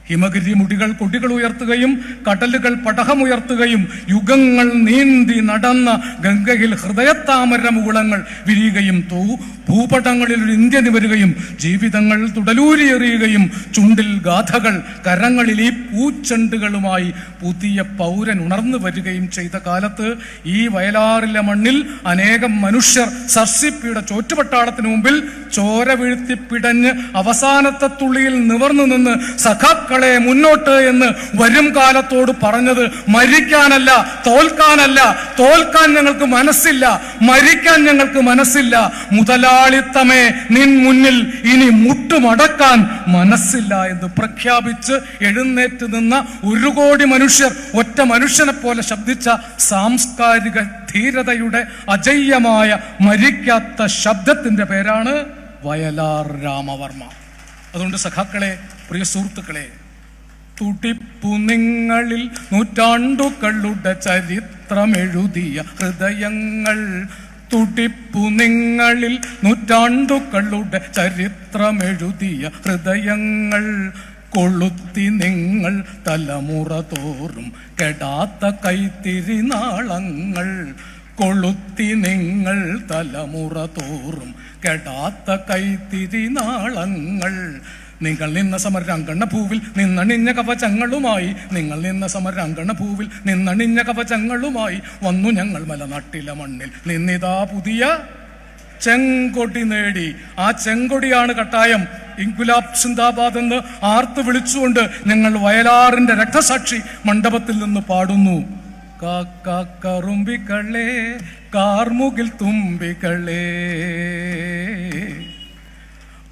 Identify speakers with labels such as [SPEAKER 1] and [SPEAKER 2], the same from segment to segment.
[SPEAKER 1] ഹിമഗിരി മുടികൾ കൊടികൾ ഉയർത്തുകയും കടലുകൾ പടഹമുയർത്തുകയും യുഗങ്ങൾ നീന്തി നടന്ന ഗംഗയിൽ ഹൃദയത്താമര മുകുളങ്ങൾ വിരിയുകയും ഭൂപടങ്ങളിൽ ഒരു ഇന്ത്യ വരികയും ജീവിതങ്ങൾ തുടലൂരിയെറിയുകയും ചുണ്ടിൽ ഗാഥകൾ കരങ്ങളിൽ ഈ പൂച്ചെണ്ടുകളുമായി പുതിയ പൗരൻ ഉണർന്നു വരികയും ചെയ്ത കാലത്ത് ഈ വയലാറിലെ മണ്ണിൽ അനേകം മനുഷ്യർ സർസിപ്പിയുടെ ചോറ്റുപട്ടാളത്തിന് മുമ്പിൽ ചോര വീഴ്ത്തി പിടഞ്ഞ് അവസാനത്തെ തുള്ളിയിൽ നിവർന്നു നിന്ന് സഖാക്കളെ മുന്നോട്ട് എന്ന് വരും കാലത്തോട് പറഞ്ഞത് മരിക്കാനല്ല, തോൽക്കാനല്ല. തോൽക്കാൻ ഞങ്ങൾക്ക് മനസ്സില്ല, മരിക്കാൻ ഞങ്ങൾക്ക് മനസ്സില്ല. മുതലാളിത്തമേ നിൻ മുന്നിൽ ഇനി മുട്ടുമടക്കാൻ മനസ്സില്ല എന്ന് പ്രഖ്യാപിച്ച് എഴുന്നേറ്റ് നിന്ന 1 കോടി മനുഷ്യർ ഒറ്റ മനുഷ്യനെ പോലെ ശബ്ദിച്ച സാംസ്കാരിക ധീരതയുടെ അജയ്യമായ മരിക്കാത്ത ശബ്ദത്തിന്റെ പേരാണ് വയലാർ രാമവർമ്മ. അതുകൊണ്ട് സഖാക്കളെ, പ്രിയ സുഹൃത്തുക്കളെ, തുടിപ്പു നിങ്ങളിൽ നൂറ്റാണ്ടുകളുടെ ചരിത്രമെഴുതിയ ഹൃദയങ്ങൾ, തുടിപ്പു നിങ്ങളിൽ നൂറ്റാണ്ടുകളുടെ ചരിത്രമെഴുതിയ ഹൃദയങ്ങൾ, കൊളുത്തി നിങ്ങൾ തലമുറ തോറും കെടാത്ത കൈത്തിരി നാളങ്ങൾ, കൊളുത്തി നിങ്ങൾ തലമുറ തോറും കെടാത്ത കൈത്തിരി നാളങ്ങൾ. നിങ്ങൾ നിന്ന സമരാങ്കണ ഭൂവിൽ നിന്നണിഞ്ഞ കവചങ്ങളുമായി, നിങ്ങൾ നിന്ന സമരാങ്കണ ഭൂവിൽ നിന്നണിഞ്ഞ കവചങ്ങളുമായി വന്നു ഞങ്ങൾ മലനാട്ടിലെ മണ്ണിൽ നിന്നിതാ പുതിയ ചെങ്കൊടി നേടി. ആ ചെങ്കൊടിയാണ് കട്ടായം. ഇൻകുലാബ് സിന്ദാബാദ് എന്ന് ആർത്ത് വിളിച്ചുകൊണ്ട് ഞങ്ങൾ വയലാറിന്റെ രക്തസാക്ഷി മണ്ഡപത്തിൽ നിന്ന് പാടുന്നു. കാക്കറുമ്പിക്കളേ കാർമുകിൽ തുമ്പികളേ,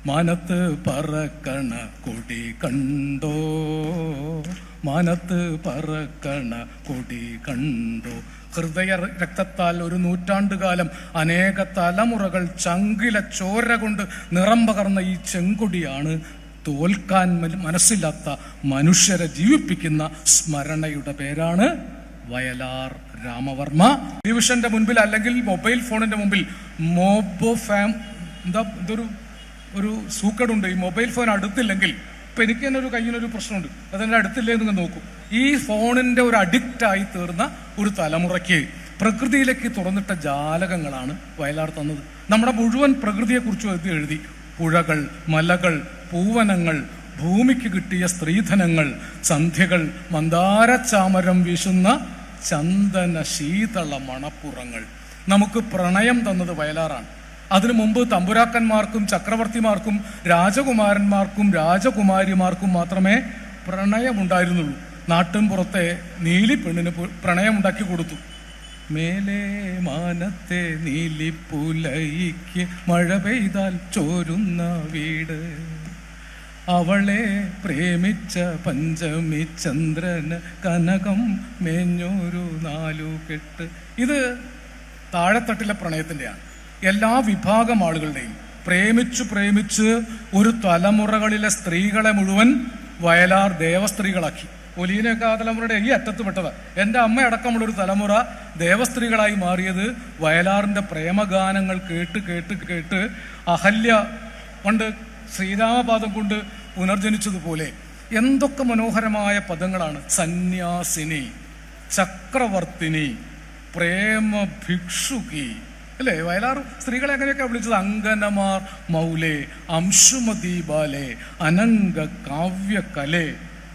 [SPEAKER 1] മാനത്ത് പറക്കണ കൊടി കണ്ടോ, മാനത്ത് പറക്കണ കൊടി കണ്ടോ. ഹൃദയ രക്തത്താൽ 1 നൂറ്റാണ്ടുകാലം അനേക തലമുറകൾ ചങ്കിലെ ചോര കൊണ്ട് നിറം പകർന്ന ഈ ചെങ്കൊടിയാണ് തോൽക്കാൻ മനസ്സില്ലാത്ത മനുഷ്യരെ ജീവിപ്പിക്കുന്ന സ്മരണയുടെ പേരാണ് വയലാർ രാമവർമ്മ. ടെലിവിഷന്റെ മുൻപിൽ അല്ലെങ്കിൽ മൊബൈൽ ഫോണിന്റെ മുമ്പിൽ ഒരു സൂക്കേടുണ്ട്. ഈ മൊബൈൽ ഫോൺ അടുത്തില്ലെങ്കിൽ, ഇപ്പം എനിക്ക് തന്നെ ഒരു കയ്യിനൊരു പ്രശ്നമുണ്ട്, അതെൻ്റെ അടുത്തില്ലേ നിങ്ങൾ നോക്കും. ഈ ഫോണിൻ്റെ ഒരു അഡിക്റ്റായി തീർന്ന ഒരു തലമുറയ്ക്ക് പ്രകൃതിയിലേക്ക് തുറന്നിട്ട ജാലകങ്ങളാണ് വയലാർ തന്നത്. നമ്മുടെ മുഴുവൻ പ്രകൃതിയെക്കുറിച്ചും എഴുതി. പുഴകൾ, മലകൾ, പൂവനങ്ങൾ, ഭൂമിക്ക് കിട്ടിയ സ്ത്രീധനങ്ങൾ, സന്ധ്യകൾ, മന്ദാരചാമരം വീശുന്ന ചന്ദന ശീതള മണപ്പുറങ്ങൾ. നമുക്ക് പ്രണയം തന്നത് വയലാറാണ്. അതിനു മുമ്പ് തമ്പുരാക്കന്മാർക്കും ചക്രവർത്തിമാർക്കും രാജകുമാരന്മാർക്കും രാജകുമാരിമാർക്കും മാത്രമേ പ്രണയമുണ്ടായിരുന്നുള്ളൂ. നാട്ടിൻ പുറത്തെ നീലി പെണ്ണിന് പ്രണയമുണ്ടാക്കി കൊടുത്തു. മേലെ മാനത്തെ നീലിപ്പുലയിക്ക് മഴ പെയ്താൽ ചോരുന്ന വീട്, അവളെ പ്രേമിച്ച പഞ്ചമി ചന്ദ്രന് കനകം മേഞ്ഞൊരു 4 കെട്ട്. ഇത് താഴെത്തട്ടിലെ പ്രണയത്തിൻ്റെയാണ്. എല്ലാ വിഭാഗം ആളുകളുടെയും പ്രേമിച്ച് ഒരു തലമുറകളിലെ സ്ത്രീകളെ മുഴുവൻ വയലാർ ദേവസ്ത്രീകളാക്കി. ഒലീനയൊക്കെ ആ തലമുറയുടെ ഈ അറ്റത്ത് പെട്ടത്. എൻ്റെ അമ്മയടക്കമുള്ളൊരു തലമുറ ദേവസ്ത്രീകളായി മാറിയത് വയലാറിൻ്റെ പ്രേമഗാനങ്ങൾ കേട്ട് കേട്ട് കേട്ട് അഹല്യ പണ്ട് ശ്രീരാമപാദം കൊണ്ട് പുനർജനിച്ചതുപോലെ എന്തൊക്കെ മനോഹരമായ പദങ്ങളാണ്. സന്യാസിനി, ചക്രവർത്തിനി, പ്രേമ ഭിക്ഷുകി, അല്ലേ? വയലാർ സ്ത്രീകളെ അങ്ങനെയൊക്കെ വിളിച്ചത്. അങ്കനമാർ മൗലേ, അംശുമതി ബാലേ, അനങ്ക കാവ്യകലേ.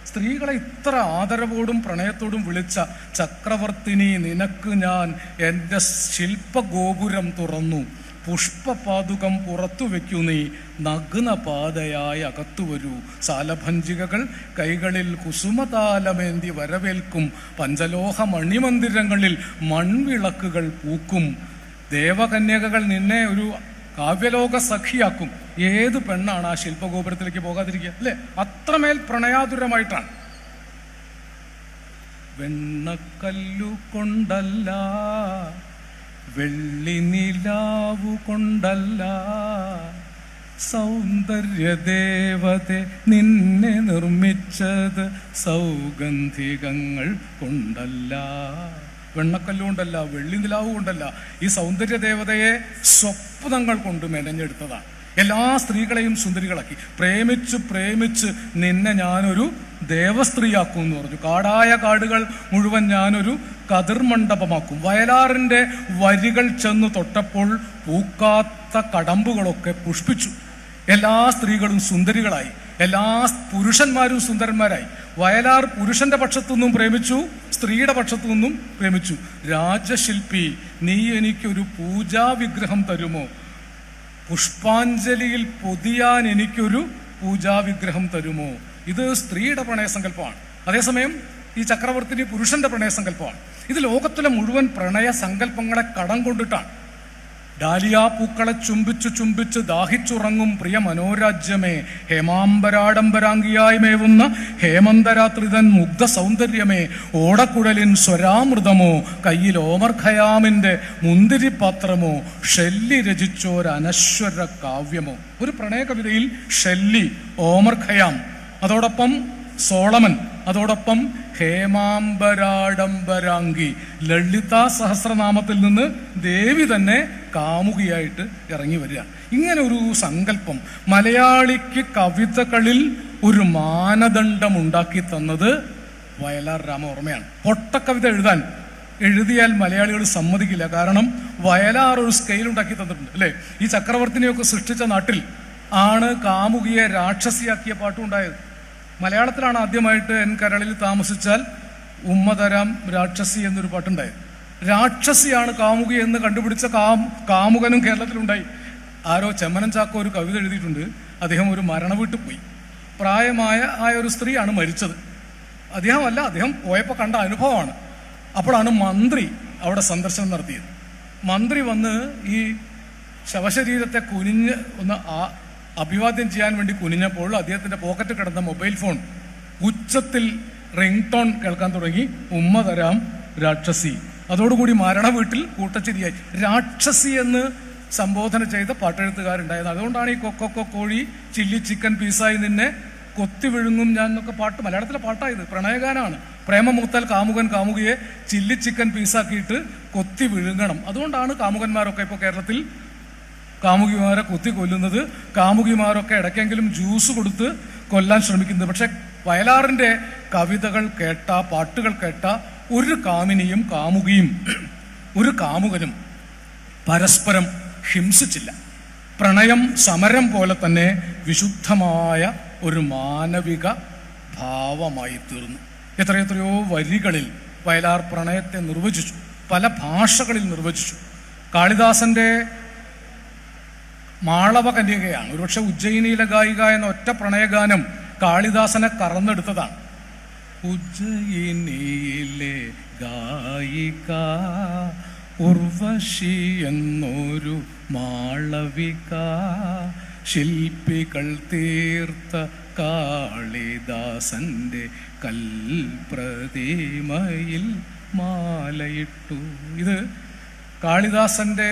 [SPEAKER 1] സ്ത്രീകളെ ഇത്ര ആദരവോടും പ്രണയത്തോടും വിളിച്ച ചക്രവർത്തിനി, നിനക്ക് ഞാൻ എൻ്റെ ശില്പഗോപുരം തുറന്നു, പുഷ്പപാതുകം പുറത്തു വെക്കൂ, നീ നഗ്നപാതയായി അകത്തു വരൂ, സാലഭഞ്ജികകൾ കൈകളിൽ കുസുമതാലമേന്തി വരവേൽക്കും, പഞ്ചലോഹ മണിമന്ദിരങ്ങളിൽ മൺവിളക്കുകൾ പൂക്കും, ദേവകന്യകകൾ നിന്നെ ഒരു കാവ്യലോക സഖിയാക്കും. ഏത് പെണ്ണാണ് ആ ശില്പഗോപുരത്തിലേക്ക് പോകാതിരിക്കുക, അല്ലേ? അത്രമേൽ പ്രണയാതുരമായിട്ടാണ്. വെണ്ണക്കല്ലു കൊണ്ടല്ല, വെള്ളി നിലാവു കൊണ്ടല്ല, സൗന്ദര്യദേവതെ നിന്നെ നിർമ്മിച്ചത് സൗഗന്ധികങ്ങൾ കൊണ്ടല്ല. വെണ്ണക്കല്ലുകൊണ്ടല്ല, വെള്ളി നിലാവ് കൊണ്ടല്ല, ഈ സൗന്ദര്യ ദേവതയെ സ്വപ്നങ്ങൾ കൊണ്ട് മെനഞ്ഞെടുത്തതാണ്. എല്ലാ സ്ത്രീകളെയും സുന്ദരികളാക്കി. പ്രേമിച്ച് പ്രേമിച്ച് നിന്നെ ഞാനൊരു ദേവസ്ത്രീയാക്കും എന്ന് പറഞ്ഞു. കാടായ കാടുകൾ മുഴുവൻ ഞാനൊരു കതിർമണ്ഡപമാക്കും. വയലാറിൻ്റെ വരികൾ ചെന്ന് തൊട്ടപ്പോൾ പൂക്കാത്ത കടമ്പുകളൊക്കെ പുഷ്പിച്ചു. എല്ലാ സ്ത്രീകളും സുന്ദരികളായി, എല്ലാ പുരുഷന്മാരും സുന്ദരന്മാരായി. വയലാർ പുരുഷന്റെ പക്ഷത്തു നിന്നും പ്രേമിച്ചു, സ്ത്രീയുടെ പക്ഷത്തു നിന്നും പ്രേമിച്ചു. രാജശില്പി, നീ എനിക്കൊരു പൂജാവിഗ്രഹം തരുമോ? പുഷ്പാഞ്ജലിയിൽ പൊതിയാൻ എനിക്കൊരു പൂജാവിഗ്രഹം തരുമോ? ഇത് സ്ത്രീയുടെ പ്രണയസങ്കല്പമാണ്. അതേസമയം ഈ ചക്രവർത്തി പുരുഷന്റെ പ്രണയസങ്കല്പമാണ്. ഇത് ലോകത്തിലെ മുഴുവൻ പ്രണയ സങ്കല്പങ്ങളെ കടം കൊണ്ടിട്ടാണ്. ഡാലിയ പൂക്കളെ ചുംബിച്ചു ചുംബിച്ച് ദാഹിച്ചുറങ്ങും പ്രിയ മനോരാജ്യമേ, ഹേമാംബരാഡംബരാംഗിയായി മേവുന്ന ഹേമന്തരാത്രിതൻ മുഗ്ധ സൗന്ദര്യമേ, ഓടക്കുഴലിൻ സ്വരാമൃതമോ, കയ്യിൽ ഓമർ ഖയാമിന്റെ മുന്തിരിപാത്രമോ, ഷെല്ലി രചിച്ചോരനശ്വര കാവ്യമോ. ഒരു പ്രണയ കവിതയിൽ ഷെല്ലി, ഓമർ ഖയാം, അതോടൊപ്പം സോളമൻ, അതോടൊപ്പം ഹേമാംബരാഡംബരാംഗി. ലളിത സഹസ്രനാമത്തിൽ നിന്ന് ദേവി തന്നെ കാമുകിയായിട്ട് ഇറങ്ങി വരിക. ഇങ്ങനെ ഒരു സങ്കല്പം മലയാളിക്ക് കവിതകളിൽ ഒരു മാനദണ്ഡം ഉണ്ടാക്കി തന്നത് വയലാർ രാമവർമ്മയാണ്. പൊട്ടക്കവിത എഴുതിയാൽ മലയാളികൾ സമ്മതിക്കില്ല. കാരണം വയലാർ ഒരു സ്കെയിൽ ഉണ്ടാക്കി തന്നിട്ടുണ്ട്, അല്ലേ? ഈ ചക്രവർത്തിനെയൊക്കെ സൃഷ്ടിച്ച നാട്ടിൽ ആണ് കാമുകിയെ രാക്ഷസിയാക്കിയ പാട്ടുണ്ടായത്. മലയാളത്തിലാണ് ആദ്യമായിട്ട് എൻ കരളിൽ താമസിച്ചാൽ ഉമ്മ തരാം രാക്ഷസി എന്നൊരു പാട്ടുണ്ടായത്. രാക്ഷസിയാണ് കാമുകി എന്ന് കണ്ടുപിടിച്ച കാമുകനും കേരളത്തിലുണ്ടായി. ആരോ ചെമ്മനം ചാക്കോ ഒരു കവിത എഴുതിയിട്ടുണ്ട്. അദ്ദേഹം ഒരു മരണവീട്ടിൽ പോയി. പ്രായമായ ഒരു സ്ത്രീയാണ് മരിച്ചത്. അദ്ദേഹം പോയപ്പോൾ കണ്ട അനുഭവമാണ്. അപ്പോഴാണ് മന്ത്രി അവിടെ സന്ദർശനം നടത്തിയത്. മന്ത്രി വന്ന് ഈ ശവശരീരത്തെ കുനിഞ്ഞ് ഒന്ന് അഭിവാദ്യം ചെയ്യാൻ വേണ്ടി കുനിഞ്ഞപ്പോൾ അദ്ദേഹത്തിന്റെ പോക്കറ്റ് കിടന്ന മൊബൈൽ ഫോൺ ഉച്ചത്തിൽ റിംഗ് ടോൺ കേൾക്കാൻ തുടങ്ങി. ഉമ്മ തരാം രാക്ഷസി. അതോടുകൂടി മരണ വീട്ടിൽ കൂട്ടച്ചിരിയായി. രാക്ഷസി എന്ന് സംബോധന ചെയ്ത പാട്ടെഴുത്തുകാരുണ്ടായത്. അതുകൊണ്ടാണ് ഈ കൊക്കോ കോഴി ചില്ലി ചിക്കൻ പീസായി നിന്നെ കൊത്തി വിഴുങ്ങും ഞാൻ എന്നൊക്കെ പാട്ട് മലയാളത്തിലെ പാട്ടായത്. പ്രണയഗാനാണ്. പ്രേമമൂത്താൽ കാമുകൻ കാമുകിയെ ചില്ലി ചിക്കൻ പീസാക്കിയിട്ട് കൊത്തി വിഴുങ്ങണം. അതുകൊണ്ടാണ് കാമുകന്മാരൊക്കെ ഇപ്പോൾ കേരളത്തിൽ കാമുകിമാരെ കുത്തി കൊല്ലുന്നത്. കാമുകിമാരൊക്കെ ഇടയ്ക്കെങ്കിലും ജ്യൂസ് കൊടുത്ത് കൊല്ലാൻ ശ്രമിക്കുന്നത്. പക്ഷെ വയലാറിന്റെ കവിതകൾ കേട്ട, പാട്ടുകൾ കേട്ട ഒരു കാമിനിയും കാമുകിയും ഒരു കാമുകനും പരസ്പരം ഹിംസിച്ചില്ല. പ്രണയം സമരം പോലെ തന്നെ വിശുദ്ധമായ ഒരു മാനവിക ഭാവമായി തീർന്നു. എത്രയെത്രയോ വരികളിൽ വയലാർ പ്രണയത്തെ നിർവചിച്ചു, പല ഭാഷകളിൽ നിർവചിച്ചു. കാളിദാസന്റെ മാളവ കന്യകയാണ് ഒരുപക്ഷെ ഉജ്ജയിനിയിലെ ഗായിക എന്ന ഒറ്റ പ്രണയഗാനം കാളിദാസനെ കറന്നെടുത്തതാണ്. ഉജ്ജയിനിയിലെ ഗായിക ഉർവശി എന്നൊരു മാളവിക, ശില്പികൾ തീർത്ത കാളിദാസന്റെ കൽപ്രതിമയിൽ മാലയിട്ടു. ഇത് കാളിദാസന്റെ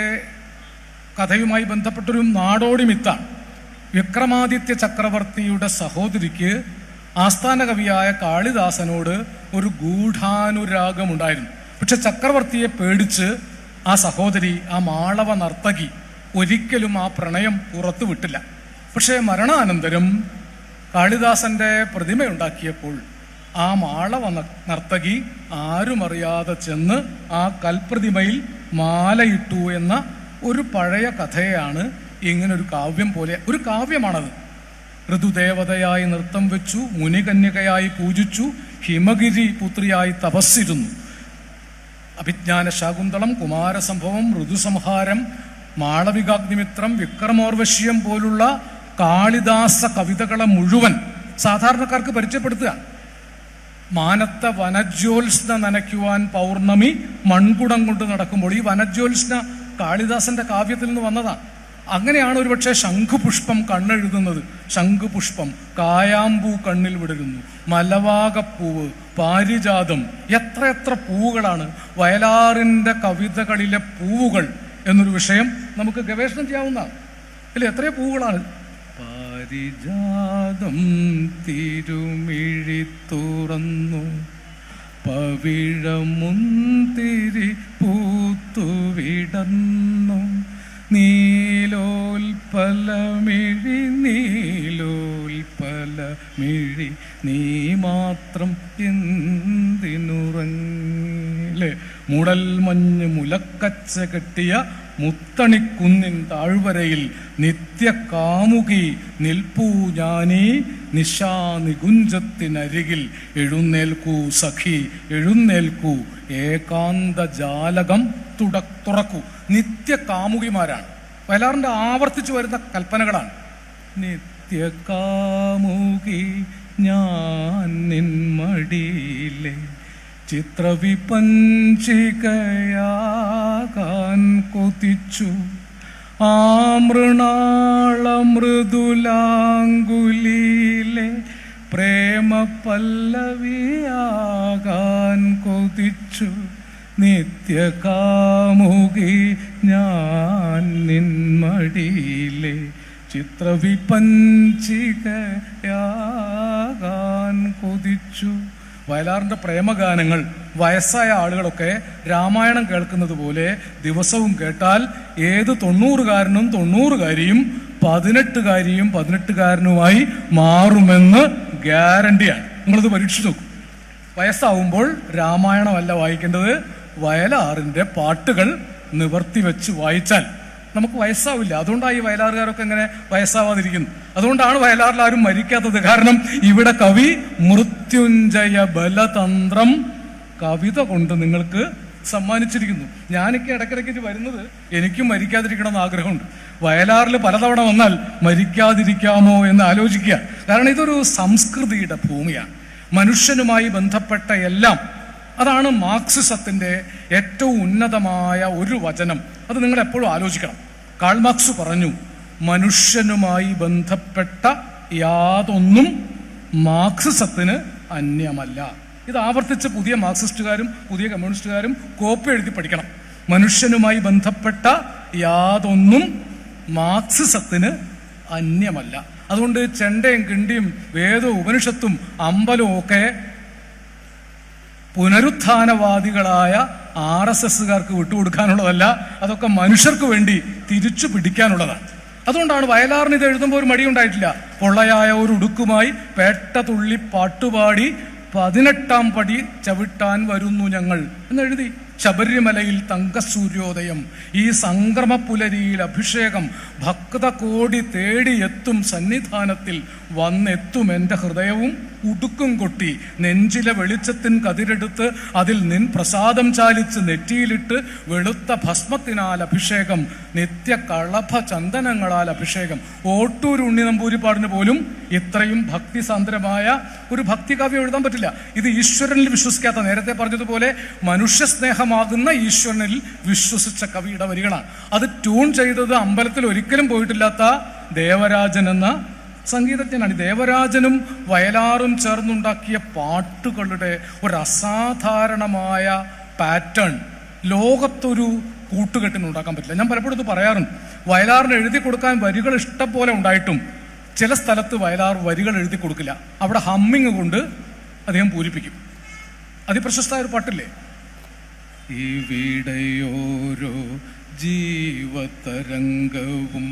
[SPEAKER 1] കഥയുമായി ബന്ധപ്പെട്ടൊരു നാടോടി മിത്താണ്. വിക്രമാദിത്യ ചക്രവർത്തിയുടെ സഹോദരിക്ക് ആസ്ഥാന കവിയായ കാളിദാസനോട് ഒരു ഗൂഢാനുരാഗമുണ്ടായിരുന്നു. പക്ഷെ ചക്രവർത്തിയെ പേടിച്ച് ആ സഹോദരി, ആ മാളവ നർത്തകി ഒരിക്കലും ആ പ്രണയം പുറത്തു വിട്ടില്ല. പക്ഷേ മരണാനന്തരം കാളിദാസന്റെ പ്രതിമയുണ്ടാക്കിയപ്പോൾ ആ മാളവ നർത്തകി ആരുമറിയാതെ ചെന്ന് ആ കൽപ്രതിമയിൽ മാലയിട്ടു എന്ന ഒരു പഴയ കഥയാണ് ഇങ്ങനൊരു കാവ്യം പോലെ. ഒരു കാവ്യമാണത്. ഋതുദേവതയായി നൃത്തം വെച്ചു, മുനികന്യകയായി പൂജിച്ചു, ഹിമഗിരി പുത്രിയായി തപസ്സിരുന്നു. അഭിജ്ഞാന ശാകുന്തളം, കുമാരസംഭവം, ഋതുസംഹാരം, മാളവികാഗ്നിമിത്രം, വിക്രമോർവശ്യം പോലുള്ള കാളിദാസ കവിതകളെ മുഴുവൻ സാധാരണക്കാർക്ക് പരിചയപ്പെടുത്തുക. മാനത്തെ വനജ്യോത്സ്ന നനയ്ക്കുവാൻ പൗർണമി മൺകുടം കൊണ്ട് നടക്കുമ്പോൾ ഈ വനജ്യോത്സ്ന കാളിദാസന്റെ കാവ്യത്തിൽ നിന്ന് വന്നതാണ്. അങ്ങനെയാണ് ഒരുപക്ഷെ ശംഖുപുഷ്പം കണ്ണെഴുതുന്നത്. ശംഖുപുഷ്പം, കായാമ്പൂ കണ്ണിൽ വിടരുന്നു, മലവാകപ്പൂവ്, പാരിജാതം, എത്ര പൂവുകളാണ് വയലാറിന്റെ കവിതകളിലെ പൂവുകൾ എന്നൊരു വിഷയം നമുക്ക് ഗവേഷണം ചെയ്യാവുന്നതാണ്. അല്ലെ, എത്രയോ പൂവുകളാണ്. പാരിജാതം തിരുമിഴി തുറന്നു, പവിഴമുന്തിരി പൂത്തുവിടന്നു, നീലോൽപലമേഘ നീലോൽപ്പലമിഴി നീലോൽപ്പലമിഴി നീ മാത്രം എന്തിനുറങ്ങില്ലേ. മുടൽ മഞ്ഞ് മുലക്കച്ച കെട്ടിയ മുത്തണിക്കുന്നിൻ താഴ്വരയിൽ നിത്യകാമുകി നിൽപ്പൂ ഞാനീ നിശാനികുഞ്ചത്തിനരികിൽ. എഴുന്നേൽക്കൂ സഖി എഴുന്നേൽക്കൂ, ഏകാന്ത ജാലകം തുറക്കൂ. നിത്യകാമുകിമാരാണ്. വയലാറിന്റെ ആവർത്തിച്ചു വരുന്ന കൽപ്പനകളാണ്. നിത്യകാമുകി ഞാൻ നിൻ മടിയിലെ ചിത്രവിപഞ്ചികയാകാൻ കൊതിച്ചു. ആ മൃണാളമൃദുലാങ്കുലിയിലെ പ്രേമ പല്ലവിയാകാൻ കൊതിച്ചു. നിത്യകാമുകി ഞാൻ നിൻ മടിയിലെ ചിത്രവിപഞ്ചികയാകാൻ കൊതിച്ചു. വയലാറിന്റെ പ്രേമഗാനങ്ങൾ വയസ്സായ ആളുകളൊക്കെ രാമായണം കേൾക്കുന്നത് പോലെ ദിവസവും കേട്ടാൽ ഏത് 90-കാരനും 90-കാരിയും 18-കാരിയും 18-കാരനുമായി മാറുമെന്ന് ഗ്യാരണ്ടിയാണ്. നിങ്ങളിത് പരീക്ഷിച്ചു നോക്കും. വയസ്സാവുമ്പോൾ രാമായണമല്ല വായിക്കേണ്ടത്, വയലാറിന്റെ പാട്ടുകൾ നിവർത്തി വെച്ച് വായിച്ചാൽ നമുക്ക് വയസ്സാവില്ല. അതുകൊണ്ടാണ് ഈ വയലാറുകാരൊക്കെ ഇങ്ങനെ വയസ്സാവാതിരിക്കുന്നത്. അതുകൊണ്ടാണ് വയലാറിൽ ആരും മരിക്കാത്തത്. കാരണം ഇവിടെ കവി മൃത്യുഞ്ജയ ബലതന്ത്രം കവിത കൊണ്ട് നിങ്ങൾക്ക് സമ്മാനിച്ചിരിക്കുന്നു. ഞാനൊക്കെ ഇടയ്ക്കിടയ്ക്ക് വരുന്നത് എനിക്കും മരിക്കാതിരിക്കണമെന്ന് ആഗ്രഹമുണ്ട്. വയലാറിൽ പലതവണ വന്നാൽ മരിക്കാതിരിക്കാമോ എന്ന് ആലോചിക്കുക. കാരണം ഇതൊരു സംസ്കൃതിയുടെ ഭൂമിയാണ്. മനുഷ്യനുമായി ബന്ധപ്പെട്ട എല്ലാം. അതാണ് മാർക്സിസത്തിന്റെ ഏറ്റവും ഉന്നതമായ ഒരു വചനം. അത് നിങ്ങൾ എപ്പോഴും ആലോചിക്കണം. കാൾ മാർക്സ് പറഞ്ഞു, മനുഷ്യനുമായി ബന്ധപ്പെട്ട യാതൊന്നും മാർക്സിസത്തിന് അന്യമല്ല. ഇത് ആവർത്തിച്ച് പുതിയ മാർക്സിസ്റ്റുകാരും പുതിയ കമ്മ്യൂണിസ്റ്റുകാരും കോപ്പി എഴുതി പഠിക്കണം. മനുഷ്യനുമായി ബന്ധപ്പെട്ട യാതൊന്നും മാർക്സിസത്തിന് അന്യമല്ല. അതുകൊണ്ട് ചെണ്ടയും കിണ്ടിയും വേദവും ഉപനിഷത്തും അമ്പലവും ഒക്കെ പുനരുത്ഥാനവാദികളായ RSSകാർക്ക് വിട്ടുകൊടുക്കാനുള്ളതല്ല, അതൊക്കെ മനുഷ്യർക്ക് വേണ്ടി തിരിച്ചു പിടിക്കാനുള്ളതാണ്. അതുകൊണ്ടാണ് വയലാറിന് ഇത് എഴുതുമ്പോൾ ഒരു മടിയുണ്ടായിട്ടില്ല. പൊള്ളയായ ഒരു ഉടുക്കുമായി പേട്ട തുള്ളി പാട്ടുപാടി 18-ാം പടി ചവിട്ടാൻ വരുന്നു ഞങ്ങൾ എന്നെഴുതി. ശബരിമലയിൽ തങ്കസൂര്യോദയം, ഈ സംക്രമപ്പുലരിയിൽ അഭിഷേകം, ഭക്തകോടി തേടിയെത്തും സന്നിധാനത്തിൽ വന്നെത്തും എൻ്റെ ഹൃദയവും ഉടുക്കും കൊട്ടി, നെഞ്ചിലെ വെളിച്ചത്തിൻ കതിരെടുത്ത് അതിൽ നിൻ പ്രസാദം ചാലിച്ച് നെറ്റിയിലിട്ട് വെളുത്ത ഭസ്മത്തിനാൽ അഭിഷേകം, നിത്യ കളഭ ചന്ദനങ്ങളാൽ അഭിഷേകം. ഓട്ടൂർ ഉണ്ണി നമ്പൂരിപ്പാടിന് പോലും ഇത്രയും ഭക്തിസാന്ദ്രമായ ഒരു ഭക്തി കാവ്യം എഴുതാൻ പറ്റില്ല. ഇത് ഈശ്വരനിൽ വിശ്വസിക്കാത്ത, നേരത്തെ പറഞ്ഞതുപോലെ മനുഷ്യ സ്നേഹമാകുന്ന ഈശ്വരനിൽ വിശ്വസിച്ച കവിയുടെ വരികളാണ്. അത് ട്യൂൺ ചെയ്തത് അമ്പലത്തിൽ ഒരിക്കലും പോയിട്ടില്ലാത്ത ദേവരാജൻ എന്ന സംഗീതജ്ഞനാണ്. ദേവരാജനും വയലാറും ചേർന്നുണ്ടാക്കിയ പാട്ടുകളുടെ ഒരു അസാധാരണമായ പാറ്റേൺ ലോകത്തൊരു കൂട്ടുകെട്ടിനുണ്ടാക്കാൻ പറ്റില്ല. ഞാൻ പലപ്പോഴും ഇത് പറയാറുണ്ട്. വയലാറിന് എഴുതി കൊടുക്കാൻ വരികൾ ഇഷ്ടം പോലെ ഉണ്ടായിട്ടും ചില സ്ഥലത്ത് വയലാർ വരികൾ എഴുതി കൊടുക്കില്ല. അവിടെ ഹമ്മിങ് കൊണ്ട് അദ്ദേഹം പൂരിപ്പിക്കും. അതിപ്രശസ്തമായ ഒരു പാട്ടില്ലേ, ഇവിടെയോരോ ജീവതരംഗവും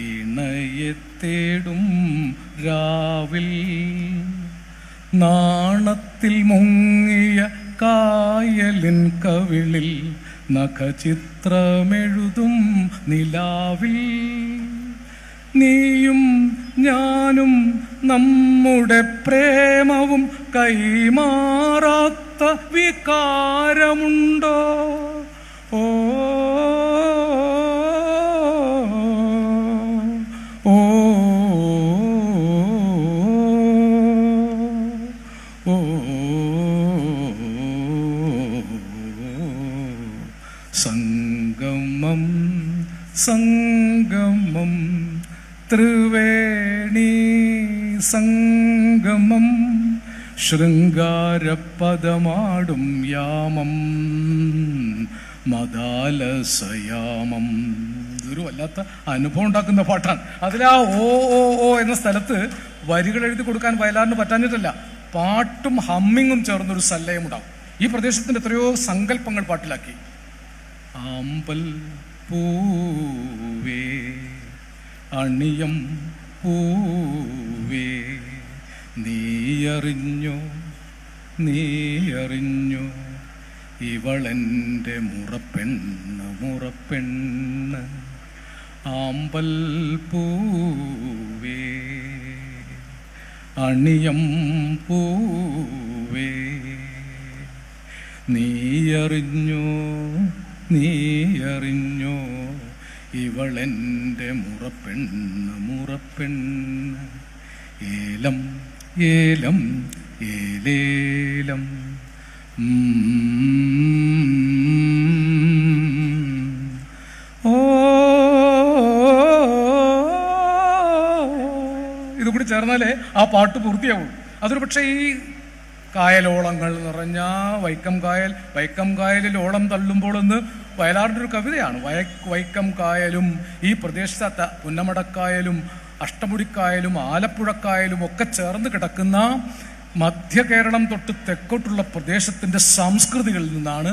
[SPEAKER 1] ഇണയെ തേടും രാവിൽ, നാണത്തിൽ മുങ്ങിയ കായലിൻ കവിളിൽ നഖചിത്രമെഴുതും നിലാവിൽ, നീയും ഞാനും നമ്മുടെ പ്രേമവും കൈമാറാത്ത വികാരമുണ്ടോ? ഓ ഓ ഓ സംഗമം സംഗമം ത്രിവേണി സംഗമം ശൃംഗാരപദമാടും യാമം മദാലസയാമം. ഇതൊരു വല്ലാത്ത അനുഭവം ഉണ്ടാക്കുന്ന പാട്ടാണ്. അതിലാ ഓ ഓ ഓ എന്ന സ്ഥലത്ത് വരികൾ എഴുതി കൊടുക്കാൻ വയലാറിന് പറ്റാഞ്ഞിട്ടല്ല, പാട്ടും ഹമ്മിങ്ങും ചേർന്നൊരു സല്ലയം ഉണ്ടാവും. ഈ പ്രദേശത്തിന്റെ എത്രയോ സങ്കല്പങ്ങൾ പാട്ടിലാക്കി. ആമ്പൽ പൂവേ അണിയം പൂവേ നീയറിഞ്ഞോ നീയറിഞ്ഞോ ഇവളെൻ്റെ മുറപ്പെണ്ണ് ആമ്പൽ പൂവേ അണിയം പൂവേ നീയറിഞ്ഞോ നീയറിഞ്ഞോ ഇവളെൻ്റെ മുറപ്പെണ്ണ് ഏലം ഏലം ഏലേലം ഓ ഇതുകൂടി ചേർന്നാലേ ആ പാട്ട് പൂർത്തിയാവും. അതൊരു പക്ഷേ ഈ കായലോളങ്ങൾ നിറഞ്ഞ വൈക്കം കായലിൽ ഓളം തള്ളുമ്പോൾ എന്ന് വയലാറിൻ്റെ ഒരു കവിതയാണ്. വൈക്കം കായലും ഈ പ്രദേശത്തെ പുന്നമടക്കായലും അഷ്ടമുടിക്കായലും ആലപ്പുഴക്കായലും ഒക്കെ ചേർന്ന് കിടക്കുന്ന മധ്യ കേരളം തൊട്ട് തെക്കോട്ടുള്ള പ്രദേശത്തിൻ്റെ സംസ്കൃതികളിൽ നിന്നാണ്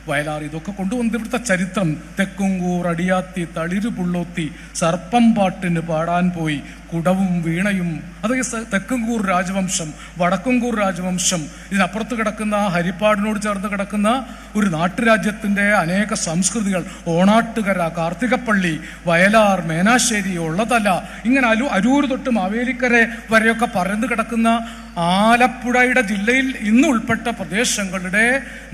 [SPEAKER 1] വയലാർ ഇതൊക്കെ കൊണ്ടുവന്നത്. ഇവിടുത്തെ ചരിത്രം തെക്കുംകൂർ അടിയാത്തി തളിരു പുള്ളോത്തി സർപ്പം പാട്ടിന് പാടാൻ പോയി കുടവും വീണയും, അത് തെക്കുംകൂർ രാജവംശം, വടക്കുംകൂർ രാജവംശം, ഇതിനപ്പുറത്ത് കിടക്കുന്ന ഹരിപ്പാടിനോട് ചേർന്ന് കിടക്കുന്ന ഒരു നാട്ടുരാജ്യത്തിൻ്റെ അനേക സംസ്കൃതികൾ, ഓണാട്ടുകര, കാർത്തികപ്പള്ളി, വയലാർ, മേനാശ്ശേരി, ഉള്ളതല, ഇങ്ങനെ അരൂര് തൊട്ട് മാവേലിക്കര വരെയൊക്കെ പരന്നു കിടക്കുന്ന ആലപ്പുഴയുടെ ജില്ലയിൽ ഇന്ന് ഉൾപ്പെട്ട പ്രദേശങ്ങളുടെ